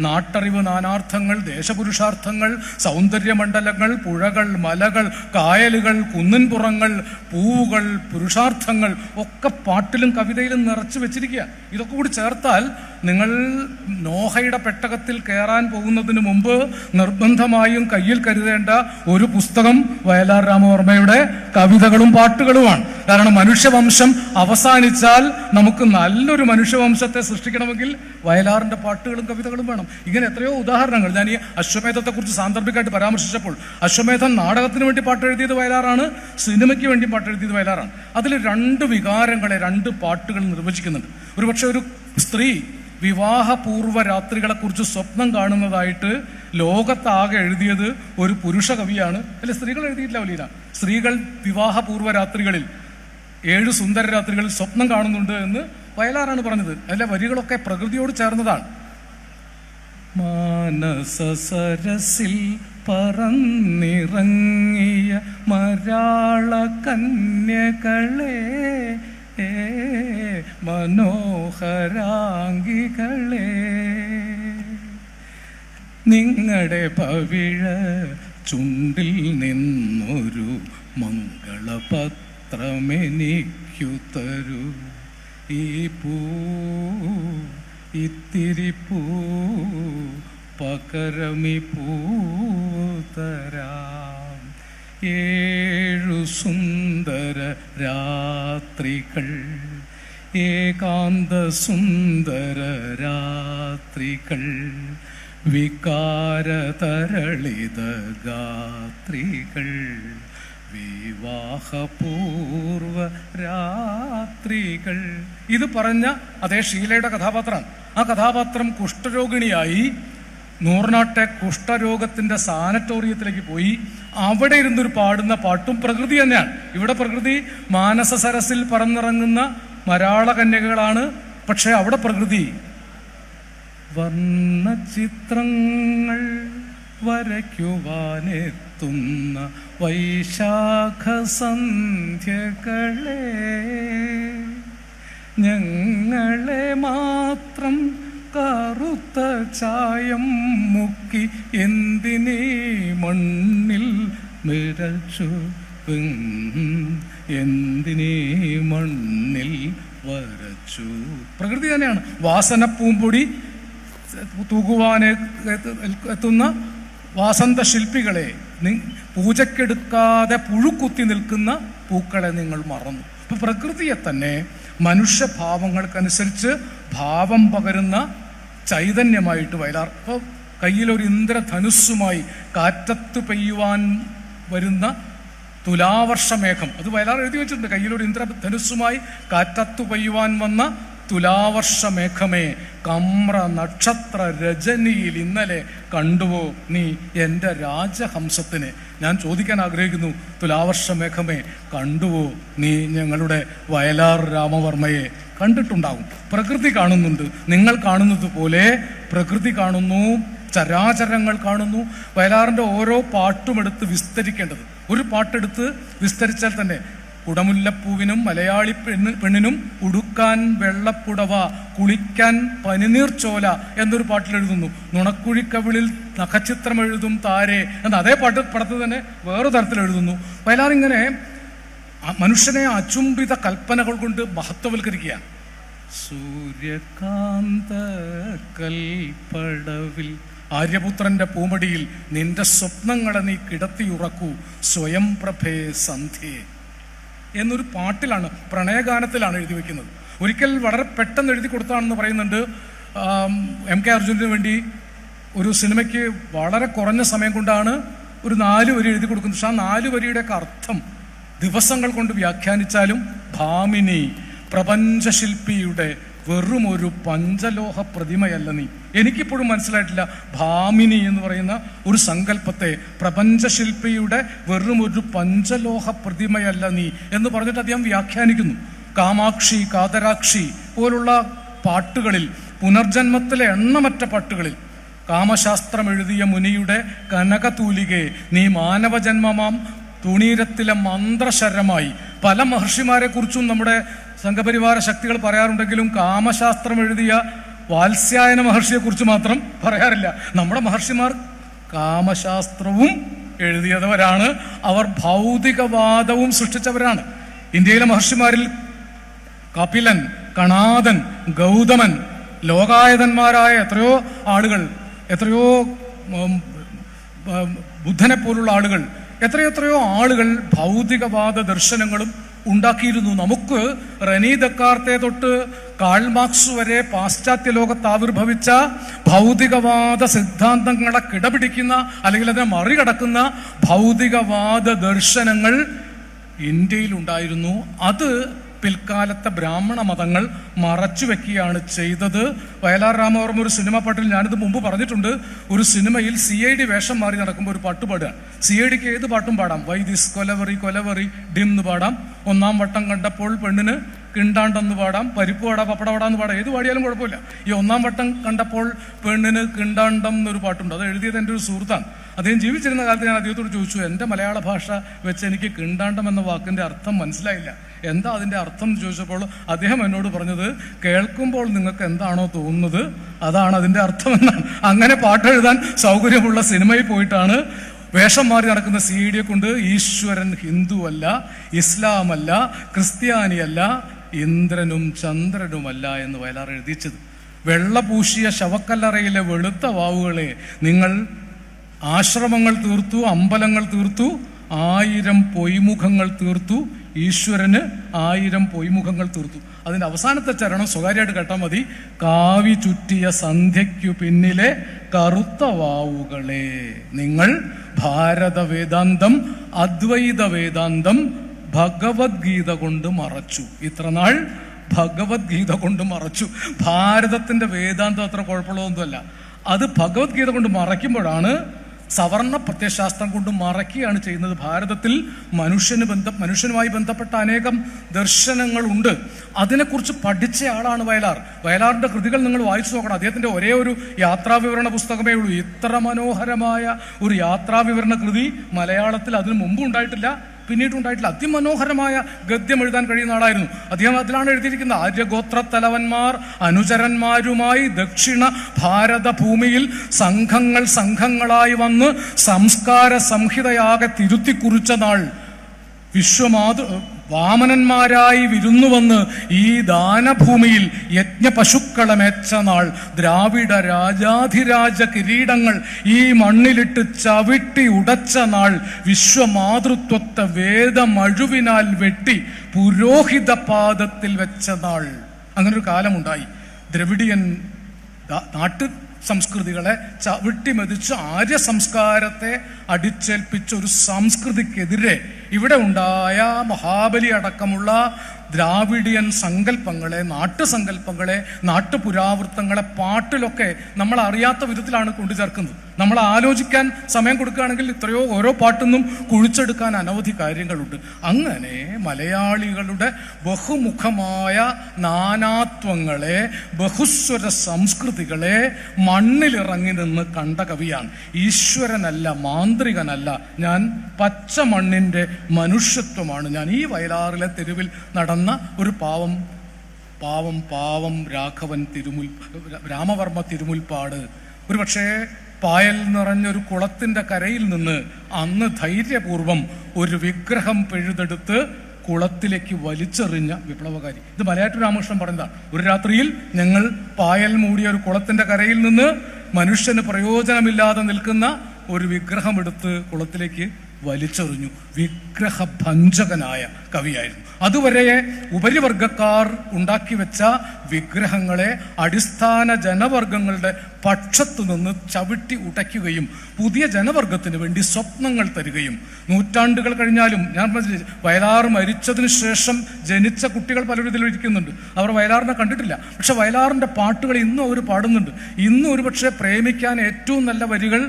[SPEAKER 1] നാട്ടറിവ്, നാനാർത്ഥങ്ങൾ, ദേശപുരുഷാർത്ഥങ്ങൾ, സൗന്ദര്യമണ്ഡലങ്ങൾ, പുഴകൾ, മലകൾ, കായലുകൾ, കുന്നിൻപുറങ്ങൾ, പൂവുകൾ, പുരുഷാർത്ഥങ്ങൾ ഒക്കെ പാട്ടിലും കവിതയിലും നിറച്ചു വെച്ചിരിക്കുക. ഇതൊക്കെ കൂടി ചേർത്താൽ നിങ്ങൾ നോഹയുടെ പെട്ടകത്തിൽ കയറാൻ പോകുന്നതിന് മുമ്പ് നിർബന്ധമായും കയ്യിൽ കരുതേണ്ട ഒരു പുസ്തകം വയലാർ രാമവർമ്മയുടെ കവിതകളും പാട്ടുകളുമാണ്. കാരണം മനുഷ്യവംശം അവസാനിച്ചാൽ നമുക്ക് നല്ലൊരു മനുഷ്യവംശത്തെ സൃഷ്ടിക്കണമെങ്കിൽ വയലാറിന്റെ പാട്ടുകളും കവിതകളും വേണം. ഇങ്ങനെ എത്രയോ ഉദാഹരണങ്ങൾ. ഞാൻ ഈ അശ്വമേധത്തെക്കുറിച്ച് സാന്ദർഭികമായിട്ട് പരാമർശിച്ചപ്പോൾ അശ്വമേധം നാടകത്തിന് വേണ്ടി പാട്ടെഴുതിയത് വയലാറാണ്, സിനിമയ്ക്ക് വേണ്ടി പാട്ടെഴുതിയത് വയലാറാണ്. അതിൽ രണ്ട് വികാരങ്ങളെ രണ്ട് പാട്ടുകൾ നിർവചിക്കുന്നുണ്ട്. ഒരുപക്ഷെ ഒരു സ്ത്രീ വിവാഹപൂർവ്വ രാത്രികളെ കുറിച്ച് സ്വപ്നം കാണുന്നതായിട്ട് ലോകത്താകെ എഴുതിയത് ഒരു പുരുഷ കവിയാണ്. അല്ലെ, സ്ത്രീകൾ എഴുതിയിട്ടില്ല ഒലീന. സ്ത്രീകൾ വിവാഹപൂർവ്വ രാത്രികളിൽ 7 സുന്ദര രാത്രികളിൽ സ്വപ്നം കാണുന്നുണ്ട് എന്ന് വയലാറാണ് പറഞ്ഞത്. അതിലെ വരികളൊക്കെ പ്രകൃതിയോട് ചേർന്നതാണ്. മാനസ സരസിൽ പറന്നിറങ്ങിയ മരാള കന്യകളെ, മനോഹരാംഗികളെ, നിങ്ങളുടെ പവിഴ ചുണ്ടിൽ നിന്നൊരു മംഗളപത്രമെനിക്കു തരൂ, ഈ പൂ ഇത്തിരി പൂ പകരമി പൂതരാം. 7 സുന്ദര രാത്രികൾ, ഏകാന്ത സുന്ദര രാത്രികൾ, വികാരതരളിത ഗാത്രികൾ, വിവാഹപൂർവ രാത്രികൾ. ഇത് പറഞ്ഞ അതേ ഷീലയുടെ കഥാപാത്രമാണ്. ആ കഥാപാത്രം കുഷ്ഠരോഗിണിയായി നൂറിനാട്ടെ കുഷ്ഠരോഗത്തിന്റെ സാനറ്റോറിയത്തിലേക്ക് പോയി അവിടെ ഇരുന്നൊരു പാടുന്ന പാട്ടും പ്രകൃതി തന്നെയാണ്. ഇവിടെ പ്രകൃതി മാനസ സരസിൽ പറന്നിറങ്ങുന്ന മരാള കന്യകകളാണ്. പക്ഷെ അവിടെ പ്രകൃതി വർണ്ണചിത്രങ്ങൾ വരയ്ക്കുവാനെത്തുന്ന വൈശാഖ സന്ധ്യകളെ, ഞങ്ങളെ മാത്രം കറുത്ത ചായം മുക്കി എന്തിനീ മണ്ണിൽ വിരച്ചു, എന്തിനീ മണ്ണിൽ വരച്ചു. പ്രകൃതി തന്നെയാണ്. വാസനപ്പൂമ്പൊടി തൂകുവാൻ എത്തുന്ന വാസന്ത ശില്പികളെ, പൂജക്കെടുക്കാതെ പുഴുക്കുത്തി നിൽക്കുന്ന പൂക്കളെ നിങ്ങൾ മറന്നു. ഇപ്പൊ പ്രകൃതിയെ തന്നെ മനുഷ്യഭാവങ്ങൾക്കനുസരിച്ച് ഭാവം പകരുന്ന ചൈതന്യമായിട്ട് വയലാർ. ഇപ്പോൾ കയ്യിലൊരു ഇന്ദ്രധനുസ്സുമായി കാറ്റത്ത് പെയ്യുവാൻ വരുന്ന തുലാവർഷമേഘം, അത് വയലാർ എഴുതി വെച്ചിട്ടുണ്ട്. കയ്യിലൊരു ഇന്ദ്രധനുസ്സുമായി കാറ്റത്ത് പെയ്യുവാൻ വന്ന തുലാവർഷ മേഘമേ കമ്ര നക്ഷത്ര രജനിയിൽ ഇന്നലെ കണ്ടുവോ നീ എൻ്റെ രാജഹംസത്തിനെ? ഞാൻ ചോദിക്കാൻ ആഗ്രഹിക്കുന്നു, തുലാവർഷ മേഘമേ കണ്ടുവോ നീ ഞങ്ങളുടെ വയലാർ രാമവർമ്മയെ? കണ്ടിട്ടുണ്ടാകും. പ്രകൃതി കാണുന്നുണ്ട്. നിങ്ങൾ കാണുന്നത് പോലെ പ്രകൃതി കാണുന്നു, ചരാചരങ്ങൾ കാണുന്നു. വയലാറിൻ്റെ ഓരോ പാട്ടും എടുത്ത് വിസ്തരിക്കേണ്ടത്. ഒരു പാട്ടെടുത്ത് വിസ്തരിച്ചാൽ തന്നെ കുടമുല്ലപ്പൂവിനും മലയാളി പെണ്ണിനും ഉടുക്കാൻ വെള്ളപ്പുടവ കുളിക്കാൻ പനിനീർ ചോല എന്നൊരു പാട്ടിൽ എഴുതുന്നു. നുണക്കുഴിക്കവിളിൽ നഖചിത്രം എഴുതും താരെ എന്ന അതേ പടത്തിൽ തന്നെ വേറെ തരത്തിൽ എഴുതുന്നു. വയലാർ ഇങ്ങനെ മനുഷ്യനെ അചുംബിത കൽപ്പനകൾ കൊണ്ട് മഹത്വവൽക്കരിക്കുകയാണ്. സൂര്യകാന്ത കൽപ്പടവിൽ ആര്യപുത്രന്റെ പൂമടിയിൽ നിന്റെ സ്വപ്നങ്ങളെ നീ കിടത്തിയുറക്കൂ സ്വയം പ്രഭേ സന്ധ്യേ എന്നൊരു പാട്ടിലാണ്, പ്രണയഗാനത്തിലാണ് എഴുതി വെക്കുന്നത്. ഒരിക്കൽ വളരെ പെട്ടെന്ന് എഴുതി കൊടുത്താണെന്ന് പറയുന്നുണ്ട്. MK അർജുനന് വേണ്ടി ഒരു സിനിമയ്ക്ക് വളരെ കുറഞ്ഞ സമയം കൊണ്ടാണ് ഒരു 4 വരി എഴുതി കൊടുക്കുന്നത്. പക്ഷെ ആ 4 വരിയുടെയൊക്കെ അർത്ഥം ദിവസങ്ങൾ കൊണ്ട് വ്യാഖ്യാനിച്ചാലും ഭാമിനി പ്രപഞ്ചശില്പിയുടെ വെറും ഒരു പഞ്ചലോഹ പ്രതിമയല്ല നീ. എനിക്കിപ്പോഴും മനസ്സിലായിട്ടില്ല ഭാമിനി എന്ന് പറയുന്ന ഒരു സങ്കല്പത്തെ. പ്രപഞ്ചശില്പിയുടെ വെറും ഒരു പഞ്ചലോഹ പ്രതിമയല്ല നീ എന്ന് പറഞ്ഞിട്ട് അദ്ദേഹം വ്യാഖ്യാനിക്കുന്നു. കാമാക്ഷി കാതരാക്ഷി പോലുള്ള പാട്ടുകളിൽ, പുനർജന്മത്തിലെ എണ്ണമറ്റ പാട്ടുകളിൽ കാമശാസ്ത്രം എഴുതിയ മുനിയുടെ കനകതൂലികെ നീ മാനവജന്മമാം തുണീരത്തിലെ മന്ത്രശരമായി. പല മഹർഷിമാരെ കുറിച്ചും നമ്മുടെ സംഘപരിവാര ശക്തികൾ പറയാറുണ്ടെങ്കിലും കാമശാസ്ത്രം എഴുതിയ വാത്സ്യായന മഹർഷിയെ കുറിച്ച് മാത്രം പറയാറില്ല. നമ്മുടെ മഹർഷിമാർ കാമശാസ്ത്രവും എഴുതിയവരാണ്. അവർ ഭൗതികവാദവും സൃഷ്ടിച്ചവരാണ്. ഇന്ത്യയിലെ മഹർഷിമാരിൽ കപിലൻ, കണാദൻ, ഗൗതമൻ, ലോകായതന്മാരായ എത്രയോ ആളുകൾ, എത്രയോ ബുദ്ധനെ പോലുള്ള ആളുകൾ, എത്രയെത്രയോ ആളുകൾ ഭൗതികവാദ ദർശനങ്ങളും ഉണ്ടാക്കിയിരുന്നു. നമുക്ക് റെനി ദക്കാർത്തെ തൊട്ട് കാൾ മാർക്സ് വരെ പാശ്ചാത്യ ലോകത്ത് ആവിർഭവിച്ച ഭൗതികവാദ സിദ്ധാന്തങ്ങളെ കിടപിടിക്കുന്ന അല്ലെങ്കിൽ അതിനെ മറികടക്കുന്ന ഭൗതികവാദ ദർശനങ്ങൾ ഇന്ത്യയിലുണ്ടായിരുന്നു. അത് പിൽക്കാലത്തെ ബ്രാഹ്മണ മതങ്ങൾ മറച്ചു വെക്കുകയാണ് ചെയ്തത്. വയലാർ രാമവർമ്മ ഒരു സിനിമ പാട്ടിൽ, ഞാനിത് മുമ്പ് പറഞ്ഞിട്ടുണ്ട്, ഒരു സിനിമയിൽ CID വേഷം മാറി നടക്കുമ്പോൾ ഒരു പാട്ട് പാടുകയാണ്. CIDക്ക് ഏത് പാട്ടും പാടാം. Why this kolaveri kolaveri dim എന്ന് പാടാം, ഒന്നാം വട്ടം കണ്ടപ്പോൾ പെണ്ണിന് കിണ്ടാണ്ടെന്ന് പാടാം, പരിപ്പ് പാടാം, പപ്പടപാടാന്ന് പാടാം, ഏത് പാടിയാലും കുഴപ്പമില്ല. ഈ ഒന്നാം വട്ടം കണ്ടപ്പോൾ പെണ്ണിന് കിണ്ടാണ്ടം എന്നൊരു പാട്ടുണ്ട്. അത് എഴുതിയത് എൻ്റെ ഒരു സുഹൃത്താണ്. അദ്ദേഹം ജീവിച്ചിരുന്ന കാലത്ത് ഞാൻ അദ്ദേഹത്തോട് ചോദിച്ചു, എൻ്റെ മലയാള ഭാഷ വെച്ച് എനിക്ക് കിണ്ടാണ്ടം എന്ന വാക്കിൻ്റെ അർത്ഥം മനസ്സിലായില്ല, എന്താ അതിൻ്റെ അർത്ഥം എന്ന് ചോദിച്ചപ്പോൾ അദ്ദേഹം എന്നോട് പറഞ്ഞത്, കേൾക്കുമ്പോൾ നിങ്ങൾക്ക് എന്താണോ തോന്നുന്നത് അതാണ് അതിൻ്റെ അർത്ഥമെന്നാണ്. അങ്ങനെ പാട്ടെഴുതാൻ സൗകര്യമുള്ള സിനിമയിൽ പോയിട്ടാണ് വേഷം മാറി നടക്കുന്ന CIDയെ കൊണ്ട് ഈശ്വരൻ ഹിന്ദുവല്ല, ഇസ്ലാമല്ല, ക്രിസ്ത്യാനിയല്ല, ഇന്ദ്രനും ചന്ദ്രനുമല്ല എന്ന് വയലാർ എഴുതിച്ചത്. വെള്ളപൂശിയ ശവക്കല്ലറയിലെ വെളുത്ത വാവുകളെ നിങ്ങൾ ആശ്രമങ്ങൾ തീർത്തു, അമ്പലങ്ങൾ തീർത്തു, 1000 പൊയ്മുഖങ്ങൾ തീർത്തു, ഈശ്വരന് 1000 പൊയ്മുഖങ്ങൾ തീർത്തു. അതിൻ്റെ അവസാനത്തെ ചരണം സ്വകാര്യമായിട്ട് കേട്ടാൽ മതി. കാവി ചുറ്റിയ സന്ധ്യയ്ക്കു പിന്നിലെ കറുത്ത വാവുകളെ നിങ്ങൾ ഭാരത വേദാന്തം അദ്വൈത വേദാന്തം ഭഗവത്ഗീത കൊണ്ട് മറച്ചു. ഇത്രനാൾ ഭഗവത്ഗീത കൊണ്ട് മറച്ചു. ഭാരതത്തിൻ്റെ വേദാന്തം അത്ര കുഴപ്പമുള്ളതൊന്നുമല്ല. അത് ഭഗവത്ഗീത കൊണ്ട് മറയ്ക്കുമ്പോഴാണ്, സവർണ പ്രത്യയശാസ്ത്രം കൊണ്ട് മറയ്ക്കുകയാണ് ചെയ്യുന്നത്. ഭാരതത്തിൽ മനുഷ്യനുമായി ബന്ധപ്പെട്ട അനേകം ദർശനങ്ങളുണ്ട്. അതിനെക്കുറിച്ച് പഠിച്ച ആളാണ് വയലാർ. വയലാറിൻ്റെ കൃതികൾ നിങ്ങൾ വായിച്ചു നോക്കണം. അദ്ദേഹത്തിൻ്റെ ഒരേ ഒരു യാത്രാവിവരണ പുസ്തകമേ ഉള്ളൂ. ഇത്ര മനോഹരമായ ഒരു യാത്രാവിവരണ കൃതി മലയാളത്തിൽ അതിനു മുമ്പ് ഉണ്ടായിട്ടില്ല, പിന്നീടുണ്ടായിട്ടില്ല. അതിമനോഹരമായ ഗദ്യം എഴുതാൻ കഴിയുന്ന ആളായിരുന്നു അദ്ദേഹം. അതിലാണ് എഴുതിയിരിക്കുന്നത്, ആര്യഗോത്ര തലവന്മാർ അനുചരന്മാരുമായി ദക്ഷിണ ഭാരത ഭൂമിയിൽ സംഘങ്ങളായി വന്ന് സംസ്കാര സംഹിതയാകെ തിരുത്തിക്കുറിച്ച നാൾ, വാമനന്മാരായി വിരുന്നു വന്ന് ഈ ദാനഭൂമിയിൽ യജ്ഞപശുക്കളെ മേച്ച നാൾ, ദ്രാവിഡ രാജാധിരാജ കിരീടങ്ങൾ ഈ മണ്ണിലിട്ട് ചവിട്ടി ഉടച്ച നാൾ, വിശ്വമാതൃത്വത്തെ വേദമഴുവിനാൽ വെട്ടി പുരോഹിത പാദത്തിൽ വെച്ച നാൾ. അങ്ങനൊരു കാലമുണ്ടായി. ദ്രവിഡിയൻ നാട്ടു സംസ്കൃതികളെ ചവിട്ടിമെതിച്ച് ആര്യ സംസ്കാരത്തെ അടിച്ചേൽപ്പിച്ച ഒരു സംസ്കൃതിക്കെതിരെ ഇവിടെ ഉണ്ടായ മഹാബലി അടക്കമുള്ള ദ്രാവിഡിയൻ സങ്കല്പങ്ങളെ, നാട്ടുസങ്കല്പങ്ങളെ, നാട്ടുപുരാവൃത്തങ്ങളെ പാട്ടിലൊക്കെ നമ്മൾ അറിയാത്ത വിധത്തിലാണ് കൊണ്ടുചേർക്കുന്നത്. നമ്മൾ ആലോചിക്കാൻ സമയം കൊടുക്കുകയാണെങ്കിൽ ഇത്രയോ ഓരോ പാട്ടൊന്നും കുഴിച്ചെടുക്കാൻ അനവധി കാര്യങ്ങളുണ്ട്. അങ്ങനെ മലയാളികളുടെ ബഹുമുഖമായ നാനാത്വങ്ങളെ, ബഹുസ്വര സംസ്കൃതികളെ മണ്ണിലിറങ്ങി നിന്ന് കണ്ട കവിയാണ്. ഈശ്വരനല്ല, മാന്ത്രികനല്ല ഞാൻ, പച്ച മണ്ണിൻ്റെ മനുഷ്യത്വമാണ് ഞാൻ. ഈ വയലാറിലെ തെരുവിൽ നടന്ന ഒരു പാവം രാമവർമ്മ തിരുമുൽപ്പാട് ഒരു പക്ഷേ പായൽ നിറഞ്ഞൊരു കുളത്തിൻ്റെ കരയിൽ നിന്ന് അന്ന് ധൈര്യപൂർവം ഒരു വിഗ്രഹം പിഴുതെടുത്ത് കുളത്തിലേക്ക് വലിച്ചെറിഞ്ഞ വിപ്ലവകാരി. ഇത് മലയാറ്റൂർ രാമകൃഷ്ണൻ പറഞ്ഞതാണ്. ഒരു രാത്രിയിൽ ഞങ്ങൾ പായൽ മൂടിയ ഒരു കുളത്തിൻ്റെ കരയിൽ നിന്ന് മനുഷ്യന് പ്രയോജനമില്ലാതെ നിൽക്കുന്ന ഒരു വിഗ്രഹം എടുത്ത് കുളത്തിലേക്ക് വലിച്ചെറിഞ്ഞു. വിഗ്രഹഭഞ്ജകനായ കവിയായിരുന്നു. അതുവരെ ഉപരിവർഗക്കാർ ഉണ്ടാക്കി വെച്ച വിഗ്രഹങ്ങളെ അടിസ്ഥാന ജനവർഗങ്ങളുടെ പക്ഷത്തു നിന്ന് ചവിട്ടി ഉടയ്ക്കുകയും പുതിയ ജനവർഗത്തിന് വേണ്ടി സ്വപ്നങ്ങൾ തരികയും, നൂറ്റാണ്ടുകൾ കഴിഞ്ഞാലും ഞാൻ വയലാർ മരിച്ചതിന് ശേഷം ജനിച്ച കുട്ടികൾ പലരും ഇതിൽ ഇരിക്കുന്നുണ്ട്. അവർ വയലാറിനെ കണ്ടിട്ടില്ല. പക്ഷെ വയലാറിൻ്റെ പാട്ടുകൾ ഇന്നും അവർ പാടുന്നുണ്ട്. ഇന്നും ഒരു പക്ഷേ പ്രേമിക്കാൻ ഏറ്റവും നല്ല വരികൾ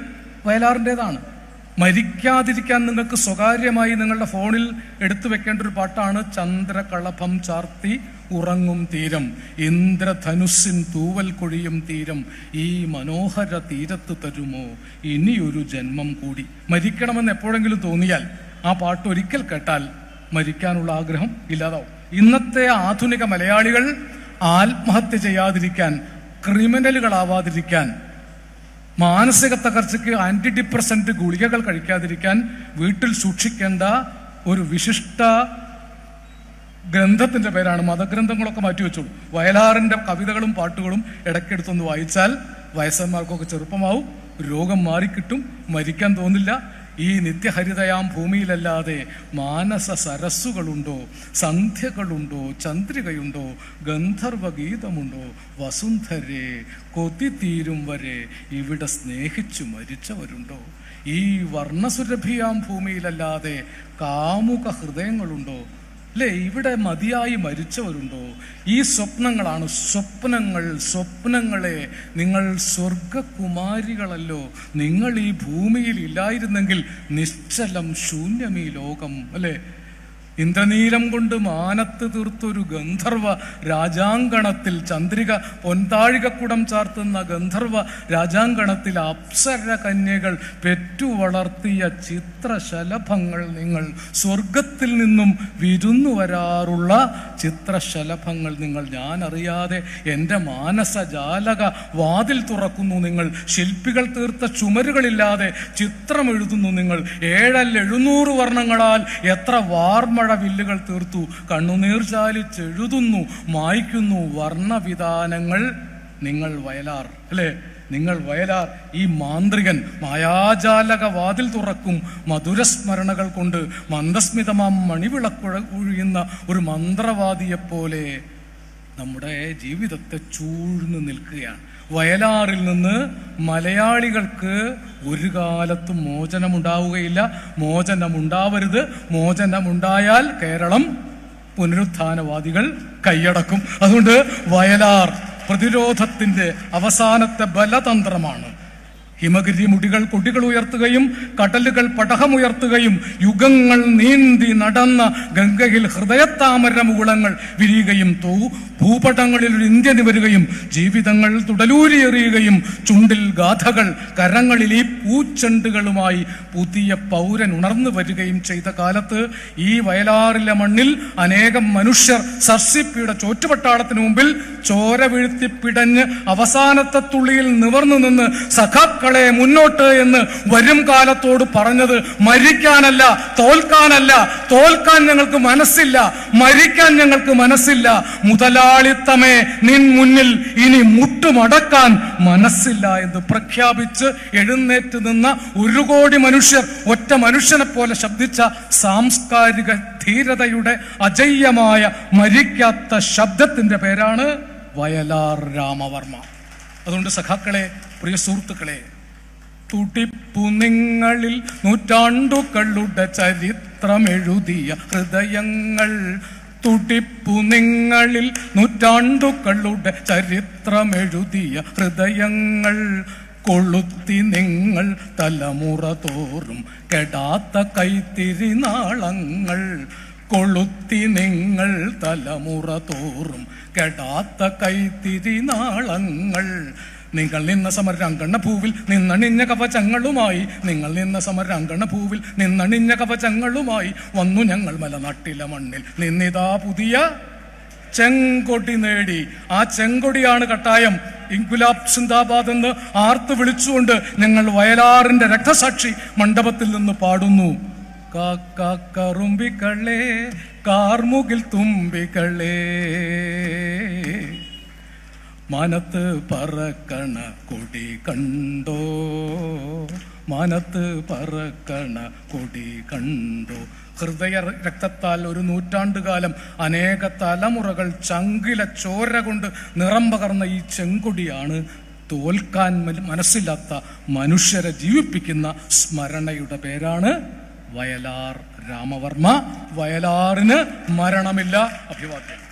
[SPEAKER 1] വയലാറിൻ്റെതാണ്. മരിക്കാതിരിക്കാൻ നിങ്ങൾക്ക് സ്വകാര്യമായി നിങ്ങളുടെ ഫോണിൽ എടുത്തു വെക്കേണ്ട ഒരു പാട്ടാണ് ചന്ദ്രകളഭം ചാർത്തി ഉറങ്ങും തീരം, ഇന്ദ്രധനുസ്സിൻ തൂവൽ കൊഴിയും തീരം, ഈ മനോഹര തീരത്ത് തരുമോ ഇനിയൊരു ജന്മം കൂടി. മരിക്കണമെന്ന് എപ്പോഴെങ്കിലും തോന്നിയാൽ ആ പാട്ട് ഒരിക്കൽ കേട്ടാൽ മരിക്കാനുള്ള ആഗ്രഹം ഇല്ലാതാവും. ഇന്നത്തെ ആധുനിക മലയാളികൾ ആത്മഹത്യ ചെയ്യാതിരിക്കാൻ, ക്രിമിനലുകളാവാതിരിക്കാൻ, മാനസിക തകർച്ചയ്ക്ക് ആന്റി ഡിപ്രസന്റ് ഗുളികകൾ കഴിക്കാതിരിക്കാൻ വീട്ടിൽ സൂക്ഷിക്കേണ്ട ഒരു വിശിഷ്ട ഗ്രന്ഥത്തിന്റെ പേരാണ്, മതഗ്രന്ഥങ്ങളൊക്കെ മാറ്റിവെച്ചോളൂ, വയലാറിന്റെ കവിതകളും പാട്ടുകളും ഇടയ്ക്കെടുത്തൊന്ന് വായിച്ചാൽ വയസ്സന്മാർക്കൊക്കെ ചെറുപ്പമാവും, രോഗം മാറിക്കിട്ടും, മരിക്കാൻ തോന്നില്ല. ഈ നിത്യഹരിതയാം ഭൂമിയിലല്ലാതെ മാനസ സരസ്സുകളുണ്ടോ, സന്ധ്യകളുണ്ടോ, ചന്ദ്രികയുണ്ടോ, ഗന്ധർവഗീതമുണ്ടോ, വസുന്ധരെ കൊതി തീരും വരെ ഇവിടെ സ്നേഹിച്ചു മരിച്ചവരുണ്ടോ, ഈ വർണ്ണസുരഭിയാം ഭൂമിയിലല്ലാതെ കാമുക ഹൃദയങ്ങളുണ്ടോ, അല്ലേ, ഇവിടെ മതിയായി മരിച്ചവരുണ്ടോ? ഈ സ്വപ്നങ്ങളാണ് സ്വപ്നങ്ങളെ നിങ്ങൾ സ്വർഗകുമാരികളല്ലോ. നിങ്ങൾ ഈ ഭൂമിയിൽ ഇല്ലായിരുന്നെങ്കിൽ നിശ്ചലം ശൂന്യമീ ലോകം, അല്ലേ? ഇന്ദ്രനീലം കൊണ്ട് മാനത്ത് തീർത്തൊരു ഗന്ധർവ രാജാങ്കണത്തിൽ, ചന്ദ്രിക പൊൻതാഴികക്കുടം ചാർത്തുന്ന ഗന്ധർവ രാജാങ്കണത്തിൽ അപ്സര കന്യകൾ പെറ്റു വളർത്തിയ ചിത്രശലഭങ്ങൾ നിങ്ങൾ, സ്വർഗത്തിൽ നിന്നും വിരുന്നു വരാറുള്ള ചിത്രശലഭങ്ങൾ നിങ്ങൾ. ഞാൻ അറിയാതെ എൻ്റെ മാനസജാലക വാതിൽ തുറക്കുന്നു നിങ്ങൾ, ശില്പികൾ തീർത്ത ചുമരുകളില്ലാതെ ചിത്രം എഴുതുന്നു നിങ്ങൾ, 700 വർണ്ണങ്ങളാൽ എത്ര വാർമ വില്ലുകൾ തീർത്തു, കണ്ണുനീർ ചാലിച്ചെഴുതുന്നു, മായ്ക്കുന്നു വർണ്ണവിധാനങ്ങൾ നിങ്ങൾ വയലാർ, അല്ലേ? നിങ്ങൾ വയലാർ, ഈ മാന്ത്രികൻ മായാജാലക വാതിൽ തുറക്കും മധുരസ്മരണകൾ കൊണ്ട് മന്ദസ്മിതമാം മണിവിളക്കൊഴിയുന്ന ഒരു മന്ത്രവാദിയെപ്പോലെ നമ്മുടെ ജീവിതത്തെ ചൂഴ്ന്നു നിൽക്കുകയാണ്. വയലാറിൽ നിന്ന് മലയാളികൾക്ക് ഒരു കാലത്തും മോചനമുണ്ടാവുകയില്ല, മോചനമുണ്ടാവരുത്. മോചനമുണ്ടായാൽ കേരളം പുനരുത്ഥാനവാദികൾ കൈയടക്കും. അതുകൊണ്ട് വയലാർ പ്രതിരോധത്തിന്റെ അവസാനത്തെ ബലതന്ത്രമാണ്. ഹിമഗിരി മുടികൾ കൊടികൾ ഉയർത്തുകയും കടലുകൾ പടഹമുയർത്തുകയും യുഗങ്ങൾ നീന്തി നടന്ന ഗംഗയിൽ ഹൃദയത്താമര മുകുളങ്ങൾ വിരിയുകയും ഭൂപടങ്ങളിൽ ഒരു ഇന്ത്യ നിവരുകയും ജീവിതങ്ങൾ തുടലൂരിയെറിയുകയും ചുണ്ടിൽ ഗാഥകൾ കരങ്ങളിൽ ഈ പൂച്ചെണ്ടുകളുമായി പുതിയ പൗരൻ ഉണർന്നു വരികയും ചെയ്ത കാലത്ത് ഈ വയലാറിലെ മണ്ണിൽ അനേകം മനുഷ്യർ സർസിപ്പിയുടെ ചോറ്റുപട്ടാളത്തിന് മുമ്പിൽ ചോര വീഴ്ത്തി പിടഞ്ഞ് അവസാനത്തെ തുള്ളിയിൽ നിവർന്നു നിന്ന് സഖാക്കൾ മുന്നോട്ട് എന്ന് വരും കാലത്തോട് പറഞ്ഞത് മരിക്കാനല്ല, തോൽക്കാനല്ല. തോൽക്കാൻ ഞങ്ങൾക്ക് മനസ്സില്ല, മരിക്കാൻ ഞങ്ങൾക്ക് മനസ്സില്ല. മുതലാളിത്തമേ നിൻ മുന്നിൽ ഇനി മുട്ടുമടക്കാൻ മനസ്സില്ല എന്ന് പ്രഖ്യാപിച്ച് എഴുന്നേറ്റ് നിന്ന 1 കോടി മനുഷ്യർ ഒറ്റ മനുഷ്യനെ പോലെ ശബ്ദിച്ച സാംസ്കാരിക ധീരതയുടെ അജയ്യമായ മരിക്കാത്ത ശബ്ദത്തിന്റെ പേരാണ് വയലാർ രാമവർമ്മ. അതുകൊണ്ട് സഖാക്കളെ, പ്രിയ സുഹൃത്തുക്കളെ, തുടിപ്പു നിങ്ങളിൽ നൂറ്റാണ്ടുകളുടെ ചരിത്രമെഴുതിയ ഹൃദയങ്ങൾ, തുടിപ്പു നിങ്ങളിൽ നൂറ്റാണ്ടുകളുടെ ചരിത്രമെഴുതിയ ഹൃദയങ്ങൾ കൊളുത്തി നിങ്ങൾ തലമുറ തോറും കെടാത്ത കൈത്തിരിനാളങ്ങൾ കൊളുത്തി നിങ്ങൾ തലമുറ തോറും കെടാത്ത കൈത്തിരിനാളങ്ങൾ നിങ്ങൾ നിന്ന സമരാങ്കണ പൂവിൽ നിന്നണിഞ്ഞ കവചങ്ങളുമായി നിങ്ങൾ നിന്ന സമരാങ്കണ പൂവിൽ നിന്നണിഞ്ഞ കവചങ്ങളുമായി വന്നു ഞങ്ങൾ മലനാട്ടിലെ മണ്ണിൽ നിന്നിതാ പുതിയ ചെങ്കൊടി നേടി. ആ ചെങ്കൊടിയാണ് കട്ടായം. ഇൻകുലാബ് സിന്ദാബാദ് എന്ന് ആർത്ത് വിളിച്ചുകൊണ്ട് ഞങ്ങൾ വയലാറിന്റെ രക്തസാക്ഷി മണ്ഡപത്തിൽ നിന്ന് പാടുന്നു. കാക്കറുമ്പിക്കളേ കാർമുകിൽ തുമ്പികളേ മാനത്ത് പറക്കണ കൊടി കണ്ടോ, മാനത്ത് പറക്കണ കൊടി കണ്ടോ. ഹൃദയ രക്തത്താൽ ഒരു നൂറ്റാണ്ടുകാലം അനേക തലമുറകൾ ചങ്കില ചോര കൊണ്ട് നിറം പകർന്ന ഈ ചെങ്കൊടിയാണ് തോൽക്കാൻ മനസ്സില്ലാത്ത മനുഷ്യരെ ജീവിപ്പിക്കുന്ന സ്മരണയുടെ പേരാണ് വയലാർ രാമവർമ്മ. വയലാറിന് മരണമില്ല. അഭിവാദ്യം.